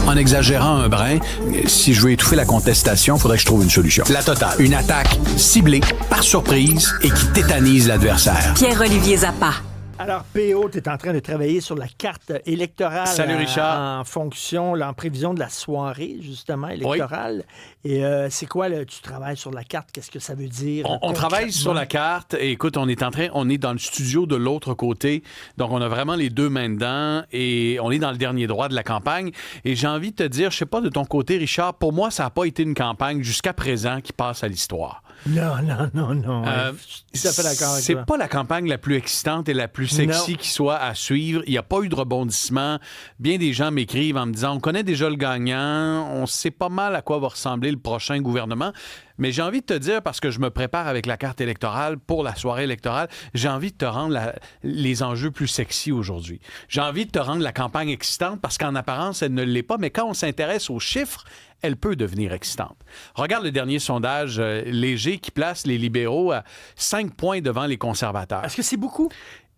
En exagérant un brin, si je veux étouffer la contestation, il faudrait que je trouve une solution. La totale. Une attaque ciblée, par surprise, et qui tétanise l'adversaire. Pierre-Olivier Zappa. Alors, PO, tu es en train de travailler sur la carte électorale. Salut, Richard. En fonction, là, en prévision de la soirée, justement, électorale. Oui. Et c'est quoi, là, tu travailles sur la carte? Qu'est-ce que ça veut dire? On travaille sur la carte. Et écoute, on est dans le studio de l'autre côté. Donc, on a vraiment les deux mains dedans. Et on est dans le dernier droit de la campagne. Et j'ai envie de te dire, je sais pas de ton côté, Richard, pour moi, ça n'a pas été une campagne jusqu'à présent qui passe à l'histoire. Non. Je suis tout à fait d'accord avec c'est toi. pas la campagne la plus excitante et la plus sexy qui soit à suivre. Il n'y a pas eu de rebondissement. Bien des gens m'écrivent en me disant, on connaît déjà le gagnant, on sait pas mal à quoi va ressembler le prochain gouvernement. Mais j'ai envie de te dire, parce que je me prépare avec la carte électorale pour la soirée électorale, j'ai envie de te rendre les enjeux plus sexy aujourd'hui. J'ai envie de te rendre la campagne excitante parce qu'en apparence, elle ne l'est pas. Mais quand on s'intéresse aux chiffres, elle peut devenir excitante. Regarde le dernier sondage léger qui place les libéraux à 5 points devant les conservateurs. Est-ce que c'est beaucoup?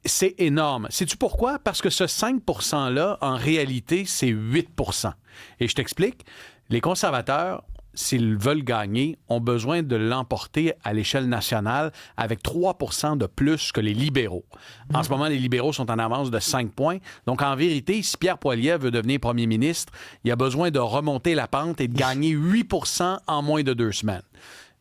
C'est énorme. Sais-tu pourquoi? Parce que ce 5 %-là, en réalité, c'est 8 %. Et je t'explique. Les conservateurs, s'ils veulent gagner, ont besoin de l'emporter à l'échelle nationale avec 3 % de plus que les libéraux. En ce moment, les libéraux sont en avance de 5 points. Donc, en vérité, si Pierre Poilievre veut devenir premier ministre, il a besoin de remonter la pente et de gagner 8 % en moins de 2 semaines.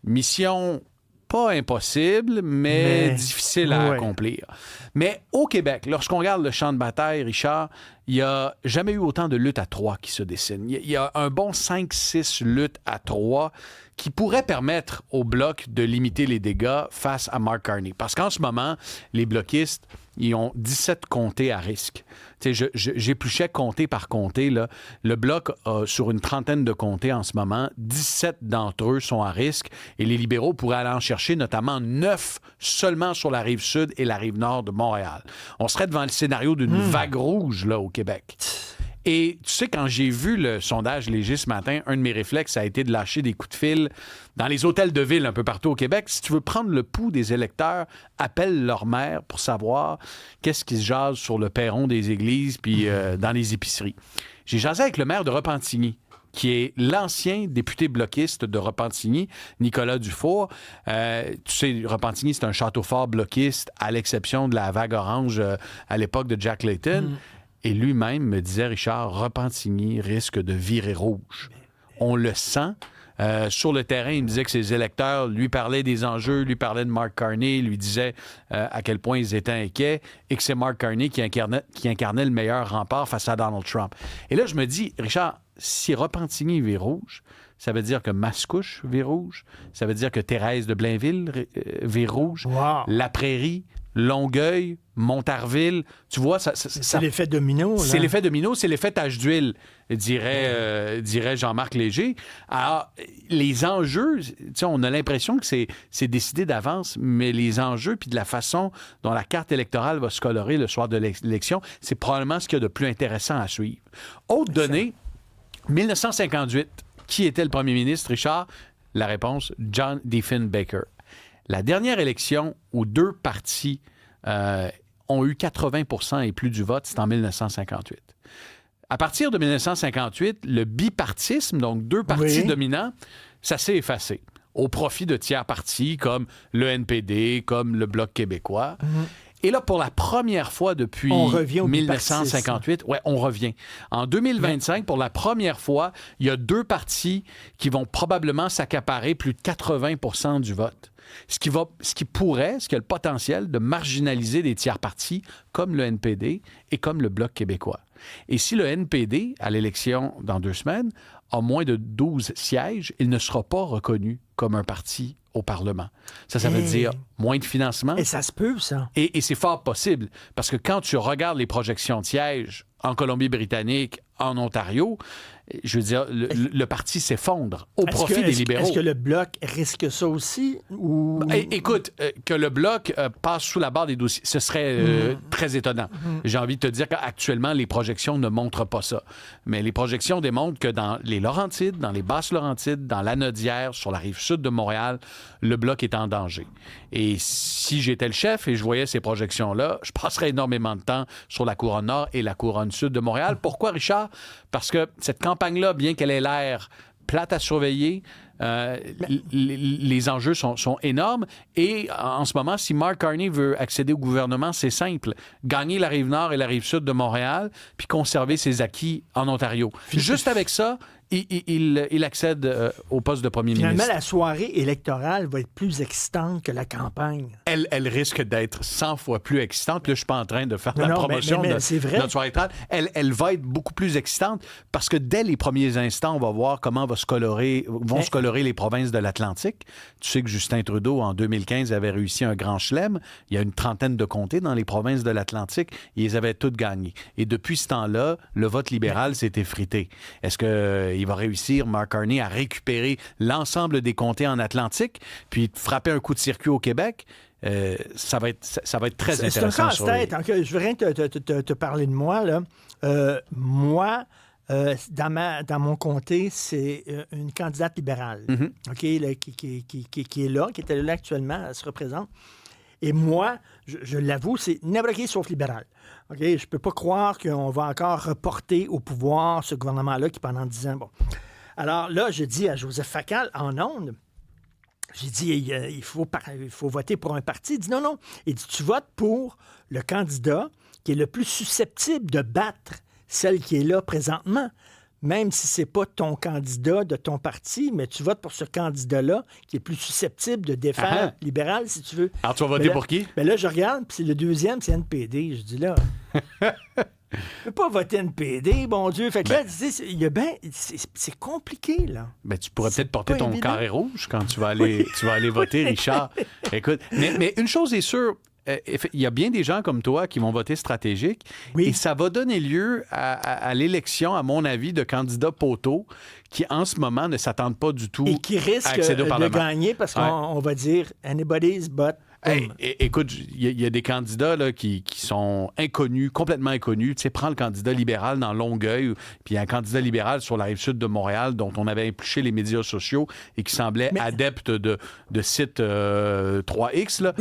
Mission pas impossible, mais difficile à accomplir. Mais au Québec, lorsqu'on regarde le champ de bataille, Richard, il n'y a jamais eu autant de luttes à 3 qui se dessinent. Il y a un bon 5-6 luttes à 3 qui pourraient permettre au Bloc de limiter les dégâts face à Mark Carney. Parce qu'en ce moment, les bloquistes, ils ont 17 comtés à risque. J'épluchais comté par comté. Là. Le Bloc a, sur une trentaine de comtés en ce moment, 17 d'entre eux sont à risque et les libéraux pourraient aller en chercher notamment 9 seulement sur la rive sud et la rive nord de Montréal. On serait devant le scénario d'une vague rouge là, au Québec. Et tu sais, quand j'ai vu le sondage léger ce matin, un de mes réflexes a été de lâcher des coups de fil dans les hôtels de ville un peu partout au Québec. Si tu veux prendre le pouls des électeurs, appelle leur maire pour savoir qu'est-ce qui se jase sur le perron des églises puis dans les épiceries. J'ai jasé avec le maire de Repentigny, qui est l'ancien député bloquiste de Repentigny, Nicolas Dufour. Tu sais, Repentigny, c'est un château fort bloquiste, à l'exception de la vague orange à l'époque de Jack Layton. Et lui-même me disait, Richard, Repentigny risque de virer rouge. On le sent. Sur le terrain, il me disait que ses électeurs lui parlaient des enjeux, lui parlaient de Mark Carney, lui disaient à quel point ils étaient inquiets et que c'est Mark Carney qui incarnait le meilleur rempart face à Donald Trump. Et là, je me dis, Richard, si Repentigny vire rouge, ça veut dire que Mascouche vire rouge, ça veut dire que Thérèse de Blainville vire rouge, La Prairie, Longueuil, Montarville, tu vois, c'est l'effet domino. Là. C'est l'effet domino, c'est l'effet tache d'huile, dirait Jean-Marc Léger. Alors, les enjeux, on a l'impression que c'est décidé d'avance, mais les enjeux puis de la façon dont la carte électorale va se colorer le soir de l'élection, c'est probablement ce qu'il y a de plus intéressant à suivre. Autre donnée, 1958, qui était le premier ministre, Richard? La réponse, John Diefenbaker. La dernière élection où 2 partis ont eu 80 % et plus du vote, c'est en 1958. À partir de 1958, le bipartisme, donc 2 partis dominants, ça s'est effacé au profit de tiers partis comme le NPD, comme le Bloc québécois. Et là, pour la première fois depuis 1958, on revient. En 2025, pour la première fois, il y a 2 partis qui vont probablement s'accaparer plus de 80 % du vote. Ce qui a le potentiel de marginaliser des tiers partis comme le NPD et comme le Bloc québécois. Et si le NPD, à l'élection dans 2 semaines, a moins de 12 sièges, il ne sera pas reconnu comme un parti au Parlement. Ça veut dire moins de financement. Et ça se peut, ça. Et c'est fort possible, parce que quand tu regardes les projections de sièges en Colombie-Britannique, en Ontario, je veux dire, le parti s'effondre au profit des libéraux. Est-ce que le Bloc risque ça aussi? Ou... Écoute, que le Bloc passe sous la barre des 12, ce serait très étonnant. J'ai envie de te dire qu'actuellement, les projections ne montrent pas ça. Mais les projections démontrent que dans les Laurentides, dans les Basses-Laurentides, dans l'Anaudière, sur la rive sud de Montréal, le Bloc est en danger. Et si j'étais le chef et je voyais ces projections-là, je passerais énormément de temps sur la couronne nord et la couronne sud de Montréal. Pourquoi, Richard? Parce que cette campagne campagne-là, bien qu'elle ait l'air plate à surveiller, les enjeux sont énormes. Et en ce moment, si Mark Carney veut accéder au gouvernement, c'est simple. Gagner la Rive-Nord et la Rive-Sud de Montréal, puis conserver ses acquis en Ontario. Juste avec ça, il accède au poste de premier ministre. Finalement, la soirée électorale va être plus excitante que la campagne. Elle risque d'être 100 fois plus excitante. Là, je ne suis pas en train de faire la promotion de notre soirée électorale. Elle va être beaucoup plus excitante parce que dès les premiers instants, on va voir comment vont se colorer les provinces de l'Atlantique. Tu sais que Justin Trudeau, en 2015, avait réussi un grand chelem. Il y a une trentaine de comtés dans les provinces de l'Atlantique. Ils avaient toutes gagné. Et depuis ce temps-là, le vote libéral s'est effrité. Est-ce qu'il va réussir, Mark Carney, à récupérer l'ensemble des comtés en Atlantique, puis frapper un coup de circuit au Québec? Ça va être très intéressant. C'est un casse-tête. Je veux rien te parler de moi. Là. Moi, dans mon comté, c'est une candidate libérale qui est là, qui était là actuellement, elle se représente. Et moi, je l'avoue, c'est n'importe qui sauf libéral. Okay? Je ne peux pas croire qu'on va encore reporter au pouvoir ce gouvernement-là qui, pendant 10 ans... Bon. Alors là, je dis à Joseph Facal, en ondes, j'ai dit, il faut voter pour un parti. Il dit non. Il dit, tu votes pour le candidat qui est le plus susceptible de battre celle qui est là présentement. Même si c'est pas ton candidat de ton parti, mais tu votes pour ce candidat-là qui est plus susceptible de défaire libéral, si tu veux. Alors, tu vas voter pour qui? Là, je regarde, puis le deuxième, c'est NPD. Je dis là... Je peux pas voter NPD, bon Dieu. Fait que là, c'est compliqué, là. Tu pourrais peut-être porter ton carré rouge quand tu vas aller voter, Richard. Écoute, mais une chose est sûre, il y a bien des gens comme toi qui vont voter stratégique et ça va donner lieu à l'élection, à mon avis, de candidats poteaux qui, en ce moment, ne s'attendent pas du tout et qui risquent de gagner parce qu'on va dire « anybody's but ». Écoute, il y a des candidats là, qui sont inconnus, complètement inconnus. Tu sais, prends le candidat libéral dans Longueuil, puis un candidat libéral sur la Rive-Sud de Montréal dont on avait épluché les médias sociaux et qui semblait adepte de sites 3X. Là.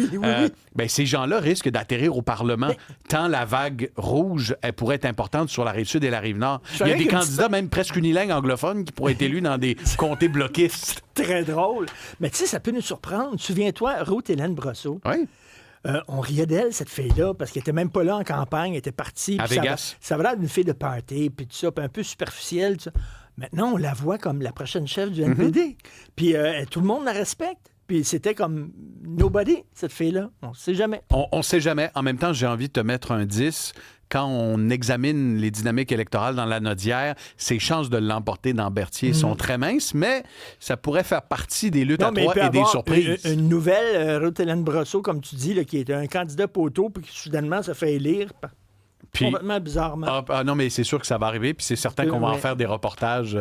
Ces gens-là risquent d'atterrir au Parlement tant la vague rouge elle pourrait être importante sur la Rive-Sud et la Rive-Nord. Il y a des candidats, même presque unilingues anglophones, qui pourraient être élus dans des comtés bloquistes. Très drôle. Mais tu sais, ça peut nous surprendre. Souviens-toi, Ruth Hélène Brosseau. Oui. On riait d'elle, cette fille-là, parce qu'elle était même pas là en campagne, elle était partie. À Vegas. Ça va l'air d'une fille de party, puis tout ça, puis un peu superficielle. Tout ça. Maintenant, on la voit comme la prochaine chef du NPD. Puis tout le monde la respecte. Puis c'était comme nobody, cette fille-là. On ne sait jamais. On ne sait jamais. En même temps, j'ai envie de te mettre un 10. Quand on examine les dynamiques électorales dans la Nodière, ses chances de l'emporter dans Berthier sont très minces, mais ça pourrait faire partie des luttes à trois et des surprises. Une nouvelle Ruth Hélène Brosseau, comme tu dis, là, qui est un candidat poteau, puis qui soudainement se fait élire complètement bizarrement. Non, mais c'est sûr que ça va arriver, puis c'est certain qu'on va en faire des reportages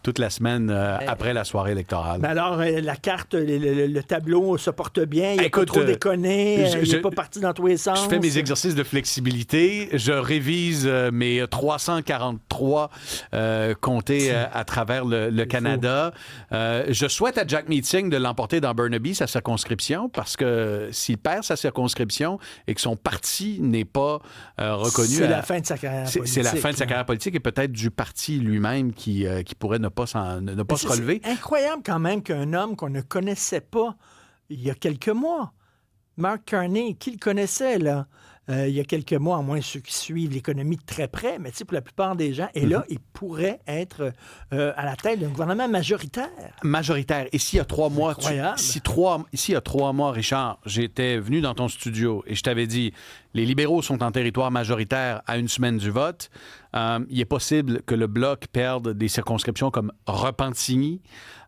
toute la semaine après la soirée électorale. Mais alors, la carte, le tableau se porte bien, il n'y a pas trop déconné, il n'est pas parti dans tous les sens. Je fais mes exercices de flexibilité, je révise mes 343 comtés à travers le Canada. Je souhaite à Jack Meeting de l'emporter dans Burnaby, sa circonscription, parce que s'il perd sa circonscription et que son parti n'est pas reconnu... C'est la fin de sa carrière politique. C'est la fin de sa carrière politique et peut-être du parti lui-même qui pourrait ne pas se relever. C'est incroyable quand même qu'un homme qu'on ne connaissait pas il y a quelques mois, Mark Carney, qui le connaissait là, il y a quelques mois, à moins ceux qui suivent l'économie de très près, mais tu sais, pour la plupart des gens, et là, il pourrait être à la tête d'un gouvernement majoritaire. Majoritaire. Et s'il y a 3 mois, s'il y a 3 mois, Richard, j'étais venu dans ton studio et je t'avais dit, les libéraux sont en territoire majoritaire à une semaine du vote, il est possible que le Bloc perde des circonscriptions comme Repentigny.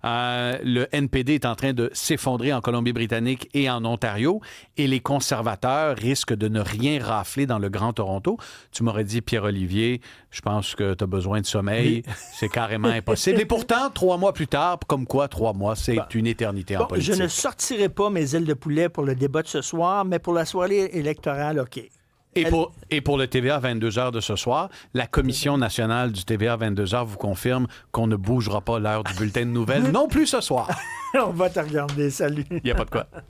Le NPD est en train de s'effondrer en Colombie-Britannique et en Ontario, et les conservateurs risquent de ne rien rafler dans le Grand Toronto. Tu m'aurais dit, Pierre-Olivier, je pense que tu as besoin de sommeil. Oui. C'est carrément impossible. Et pourtant, 3 mois plus tard, comme quoi 3 mois, c'est une éternité en politique. Je ne sortirai pas mes ailes de poulet pour le débat de ce soir, mais pour la soirée électorale, OK. Et pour le TVA 22h de ce soir, la Commission nationale du TVA 22h vous confirme qu'on ne bougera pas l'heure du bulletin de nouvelles non plus ce soir. On va te regarder. Salut. Il n'y a pas de quoi.